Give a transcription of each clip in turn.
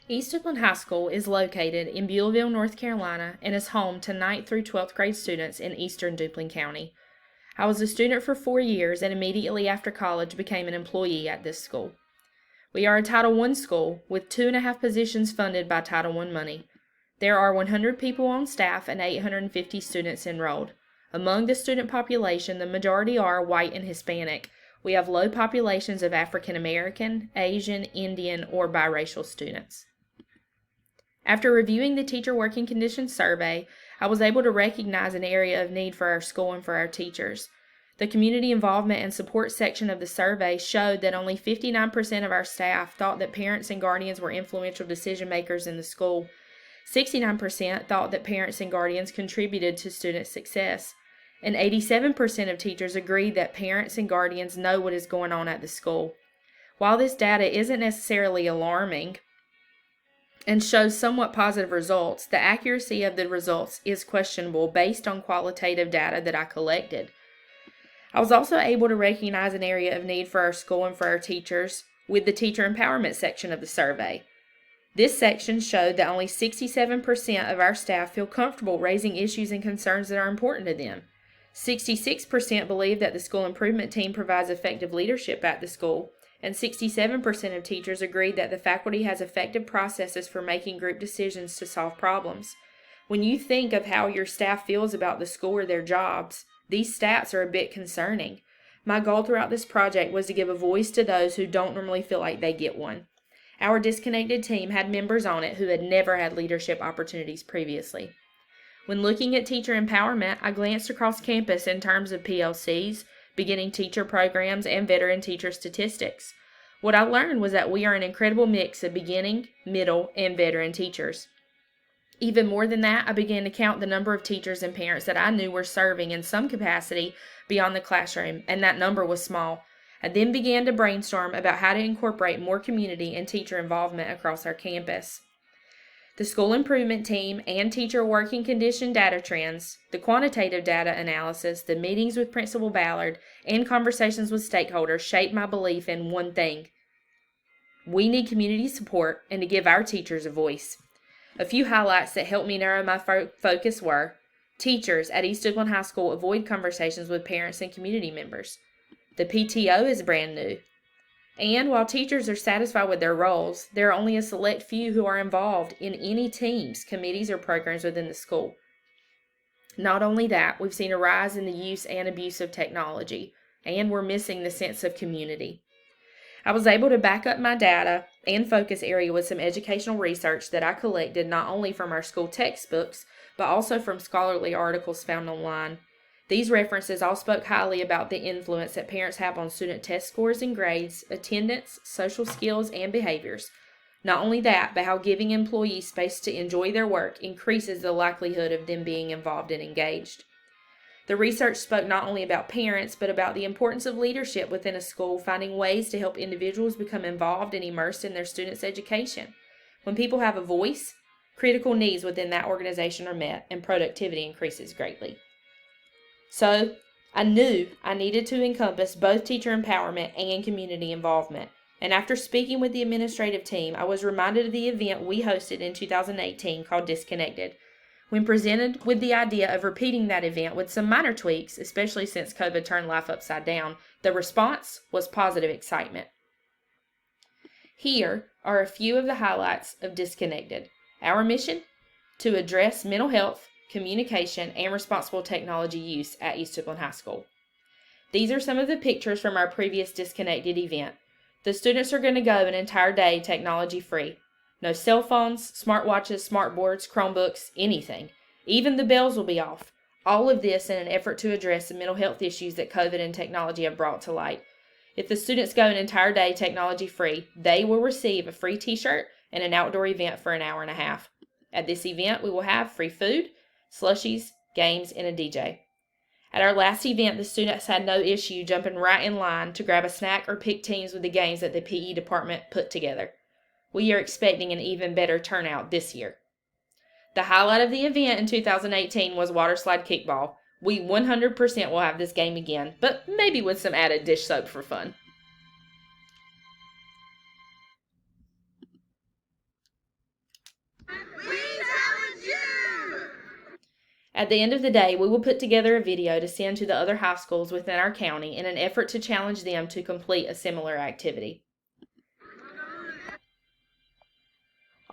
East Oakland High School is located in Beulaville, North Carolina, and is home to 9th through 12th grade students in eastern Duplin County. I was a student for 4 years and immediately after college became an employee at this school. We are a Title I school with 2.5 positions funded by Title I money. There are 100 people on staff and 850 students enrolled. Among the student population, the majority are white and Hispanic. We have low populations of African American, Asian, Indian, or biracial students. After reviewing the Teacher Working Conditions Survey, I was able to recognize an area of need for our school and for our teachers. The community involvement and support section of the survey showed that only 59% of our staff thought that parents and guardians were influential decision makers in the school. 69% thought that parents and guardians contributed to student success. And 87% of teachers agreed that parents and guardians know what is going on at the school. While this data isn't necessarily alarming and shows somewhat positive results, the accuracy of the results is questionable based on qualitative data that I collected. I was also able to recognize an area of need for our school and for our teachers with the teacher empowerment section of the survey. This section showed that only 67% of our staff feel comfortable raising issues and concerns that are important to them. 66% believe that the school improvement team provides effective leadership at the school, and 67% of teachers agreed that the faculty has effective processes for making group decisions to solve problems. When you think of how your staff feels about the school or their jobs, these stats are a bit concerning. My goal throughout this project was to give a voice to those who don't normally feel like they get one. Our disconnected team had members on it who had never had leadership opportunities previously. When looking at teacher empowerment, I glanced across campus in terms of PLCs, beginning teacher programs, and veteran teacher statistics. What I learned was that we are an incredible mix of beginning, middle, and veteran teachers. Even more than that, I began to count the number of teachers and parents that I knew were serving in some capacity beyond the classroom, and that number was small. I then began to brainstorm about how to incorporate more community and teacher involvement across our campus. The school improvement team and teacher working condition data trends, the quantitative data analysis, the meetings with Principal Ballard, and conversations with stakeholders shaped my belief in one thing. We need community support and to give our teachers a voice. A few highlights that helped me narrow my focus were: teachers at East Oakland High School avoid conversations with parents and community members. The PTO is brand new. And while teachers are satisfied with their roles, there are only a select few who are involved in any teams, committees, or programs within the school. Not only that, we've seen a rise in the use and abuse of technology, and we're missing the sense of community. I was able to back up my data and focus area with some educational research that I collected not only from our school textbooks, but also from scholarly articles found online. These references all spoke highly about the influence that parents have on student test scores and grades, attendance, social skills, and behaviors. Not only that, but how giving employees space to enjoy their work increases the likelihood of them being involved and engaged. The research spoke not only about parents, but about the importance of leadership within a school, finding ways to help individuals become involved and immersed in their students' education. When people have a voice, critical needs within that organization are met, and productivity increases greatly. So, I knew I needed to encompass both teacher empowerment and community involvement. And after speaking with the administrative team, I was reminded of the event we hosted in 2018 called Disconnected. When presented with the idea of repeating that event with some minor tweaks, especially since COVID turned life upside down, the response was positive excitement. Here are a few of the highlights of Disconnected. Our mission? To address mental health, communication, and responsible technology use at East Oakland High School. These are some of the pictures from our previous Disconnected event. The students are going to go an entire day technology free. No cell phones, smartwatches, smartboards, Chromebooks, anything. Even the bells will be off. All of this in an effort to address the mental health issues that COVID and technology have brought to light. If the students go an entire day technology free, they will receive a free t-shirt and an outdoor event for an hour and a half. At this event, we will have free food, slushies, games, and a DJ. At our last event, the students had no issue jumping right in line to grab a snack or pick teams with the games that the PE department put together. We are expecting an even better turnout this year. The highlight of the event in 2018 was water slide kickball. We 100% will have this game again, but maybe with some added dish soap for fun. We challenge you! At the end of the day, we will put together a video to send to the other high schools within our county in an effort to challenge them to complete a similar activity.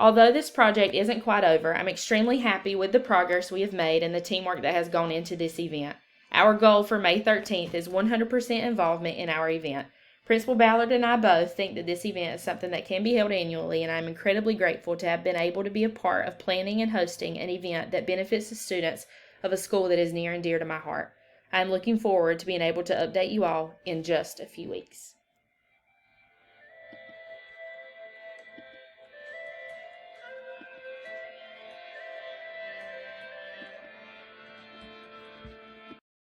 Although this project isn't quite over, I'm extremely happy with the progress we have made and the teamwork that has gone into this event. Our goal for May 13th is 100% involvement in our event. Principal Ballard and I both think that this event is something that can be held annually, and I'm incredibly grateful to have been able to be a part of planning and hosting an event that benefits the students of a school that is near and dear to my heart. I am looking forward to being able to update you all in just a few weeks.